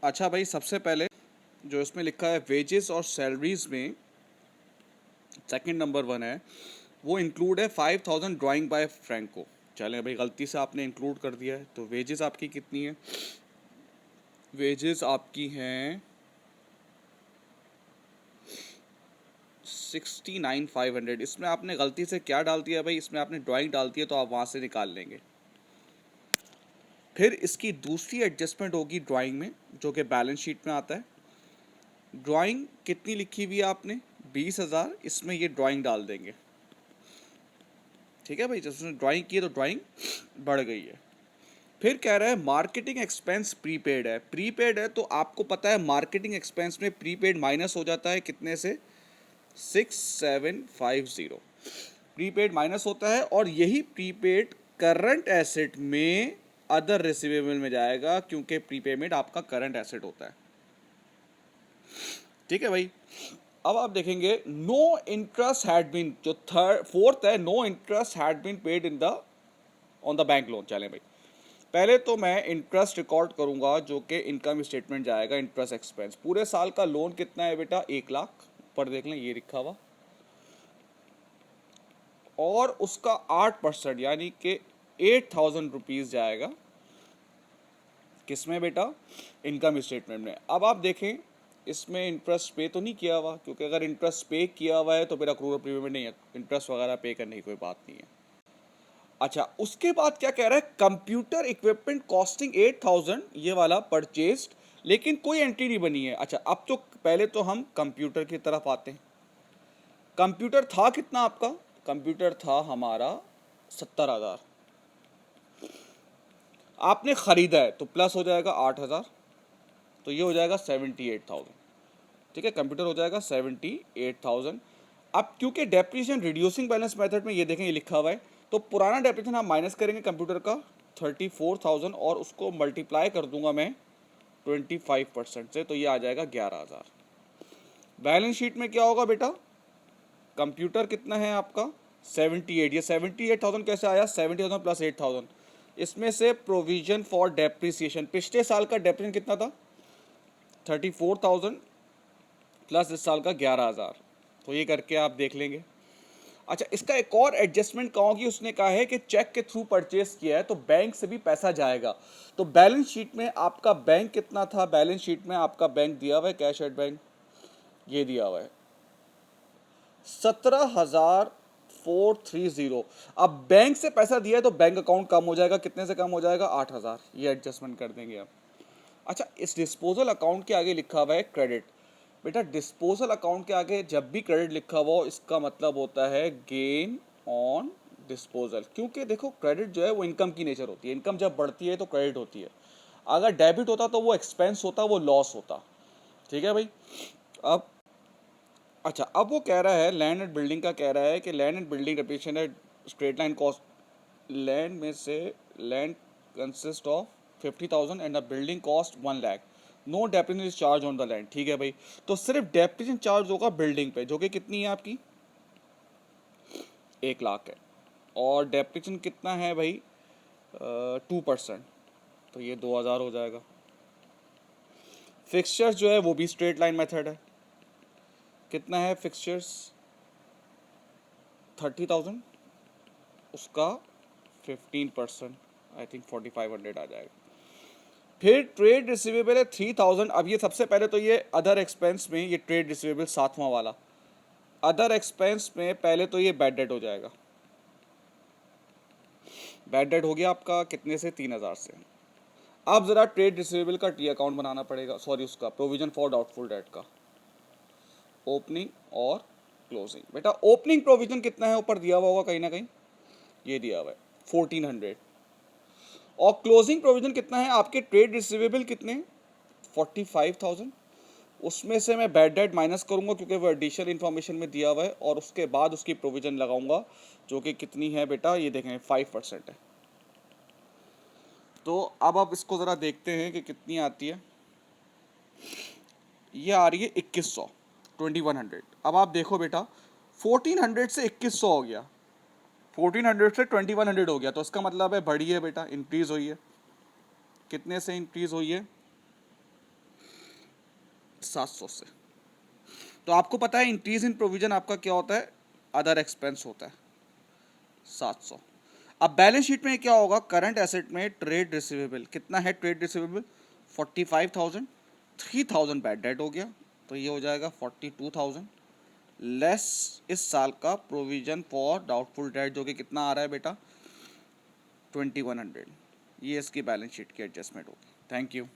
अच्छा भाई, सबसे पहले जो इसमें लिखा है वेजेस और सैलरीज में सेकंड नंबर वन है, वो इंक्लूड है 5,000 ड्राइंग बाय फ्रैंको। चलें भाई, गलती से आपने इंक्लूड कर दिया है, तो वेजेस आपकी कितनी है? वेजेस आपकी हैं 69,500। इसमें आपने गलती से क्या डाल दिया भाई, इसमें आपने ड्राइंग डाल दी है, तो आप वहाँ से निकाल लेंगे। फिर इसकी दूसरी एडजस्टमेंट होगी ड्राइंग में, जो कि बैलेंस शीट में आता है। ड्राइंग कितनी लिखी हुई है आपने? 20,000, इसमें ये ड्राइंग डाल देंगे। ठीक है भाई, जब उसने ड्राइंग की है तो ड्राइंग बढ़ गई है। फिर कह रहा है मार्केटिंग एक्सपेंस प्रीपेड है। प्रीपेड है तो आपको पता है मार्केटिंग एक्सपेंस में प्रीपेड माइनस हो जाता है कितने से? 6,750 प्रीपेड माइनस होता है, और यही प्रीपेड करंट एसेट में अदर रिसीवेबल में जाएगा, क्योंकि प्रीपेमेंट आपका करंट एसेट होता है। ठीक है भाई। अब आप देखेंगे नो इंटरेस्ट हैड बीन, जो थर्ड फोर्थ है, no interest had been paid in the on the bank loan. चलें भाई, पहले तो मैं इंटरेस्ट रिकॉर्ड करूंगा, जो कि इनकम स्टेटमेंट जाएगा। इंटरेस्ट एक्सपेंस पूरे साल का लोन कितना है बेटा? 1,00,000 पर देख लें, ये लिखा हुआ, और उसका 8% यानी कि 8,000 रुपीज़ जाएगा किसमें बेटा? इनकम स्टेटमेंट में। अब आप देखें इसमें इंटरेस्ट पे तो नहीं किया हुआ, क्योंकि अगर इंटरेस्ट पे किया हुआ है तो फिर अक्रूवल प्रीपेमेंट नहीं है, इंटरेस्ट वगैरह पे करने की कोई बात नहीं है। अच्छा, उसके बाद क्या कह रहा है? कंप्यूटर इक्विपमेंट कॉस्टिंग 8,000, ये वाला परचेस्ड, लेकिन कोई एंट्री नहीं बनी है। अच्छा, अब तो पहले तो हम कंप्यूटर की तरफ आते हैं। कंप्यूटर था कितना आपका? कंप्यूटर था हमारा 70,000। आपने खरीदा है तो प्लस हो जाएगा 8,000, तो ये हो जाएगा 78,000। ठीक है, कंप्यूटर हो जाएगा 78,000। अब क्योंकि डेप्रिसिएशन रिड्यूसिंग बैलेंस मेथड में ये देखें, ये लिखा हुआ है, तो पुराना डेप्रिसिएशन हम माइनस करेंगे कंप्यूटर का 34,000, और उसको मल्टीप्लाई कर दूंगा मैं 25% से, तो ये आ जाएगा 11,000। बैलेंस शीट में क्या होगा बेटा? कंप्यूटर कितना है आपका? 78। ये 78,000 कैसे आया? 70,000 प्लस 8,000। इसमें से प्रोविजन फॉर डेप्रिसिएशन, पिछले साल का डेप्रिसिएशन कितना था? 34,000 प्लस इस साल का 11,000, तो ये करके आप देख लेंगे। अच्छा, इसका एक और एडजस्टमेंट कहा कि उसने कहा है कि चेक के थ्रू परचेस किया है तो बैंक से भी पैसा जाएगा। तो बैलेंस शीट में आपका बैंक कितना था? बैलेंस शीट में आपका बैंक दिया हुआ है, कैश एट बैंक, ये दिया हुआ है 17,430। अब बैंक से पैसा दिया है तो बैंक अकाउंट कम हो जाएगा, कितने से कम हो जाएगा? 8,000। ये एडजस्टमेंट कर देंगे आप। अच्छा, इस डिस्पोजल अकाउंट के आगे लिखा हुआ है क्रेडिट। बेटा, डिस्पोजल अकाउंट के आगे जब भी क्रेडिट लिखा हुआ हो, इसका मतलब होता है गेन ऑन डिस्पोजल, क्योंकि देखो क्रेडिट जो है वो इनकम की नेचर होती है। इनकम जब बढ़ती है तो क्रेडिट होती है, अगर डेबिट होता तो वो एक्सपेंस होता, वो लॉस होता। ठीक है भाई। अब अच्छा, अब वो कह रहा है लैंड एंड बिल्डिंग का, कह रहा है कि लैंड एंड बिल्डिंग डेप्रिसिएशन है स्ट्रेट लाइन कॉस्ट। लैंड में से land consist of 50,000 and the building cost 1,00,000। No depreciation is charge on the land. ठीक है भाई, तो सिर्फ डेप्रिसिएशन चार्ज होगा बिल्डिंग पे, जो कि कितनी है आपकी? 1,00,000 है। और डेप्रिसिएशन कितना है भाई? 2%, तो ये 2,000 हो जाएगा। फिक्सचर्स जो है वो भी स्ट्रेट लाइन मेथड है। कितना है फिक्सचर्स? 30,000, उसका 15%, आई थिंक 4,500 आ जाएगा। फिर ट्रेड रिसीवेबल है 3,000। अब ये सबसे पहले तो ये अदर एक्सपेंस में, ये ट्रेड रिसीवेबल सातवां वाला अदर एक्सपेंस में, पहले तो ये बैड डेट हो जाएगा। बैड डेट हो गया आपका कितने से? 3,000 से। अब ज़रा ट्रेड रिसीवेबल का टी अकाउंट बनाना पड़ेगा, सॉरी उसका प्रोविजन फॉर डाउटफुल डेट का, ओपनिंग और क्लोजिंग। बेटा ओपनिंग प्रोविजन कितना है? ऊपर दिया हुआ होगा कहीं ना कहीं, ये दिया हुआ है 1,400। और क्लोजिंग प्रोविजन कितना है? आपके ट्रेड रिसीवेबल कितने? 45,000। उसमें से मैं बैड डेट माइनस करूंगा, क्योंकि वो एडिशनल इन्फॉर्मेशन में दिया हुआ है, और उसके बाद उसकी प्रोविजन लगाऊंगा, जो कि कितनी है बेटा? ये देखें 5% है। तो अब आप इसको ज़रा देखते हैं कि कितनी आती है। ये आ रही है 2,100, 2,100। अब आप देखो बेटा, 1,400 से 2,100 हो गया, 1,400 से 2,100 हो गया, तो इसका मतलब है बढ़ी है बेटा, इंक्रीज हुई है। कितने से इंक्रीज हुई है? 700 से। तो आपको पता है इंक्रीज इन प्रोविजन आपका क्या होता है, अदर एक्सपेंस होता है 700। अब बैलेंस शीट में क्या होगा, करंट एसेट में ट्रेड रिसीवेबल कितना है, ट्रेड रिसीवेबल 45,000, 3,000 बैड डेट हो गया, तो ये हो जाएगा 42,000 लेस इस साल का प्रोविजन फॉर डाउटफुल डेट जो कि कितना आ रहा है बेटा 2100। ये इसकी बैलेंस शीट की एडजस्टमेंट होगी। Thank you.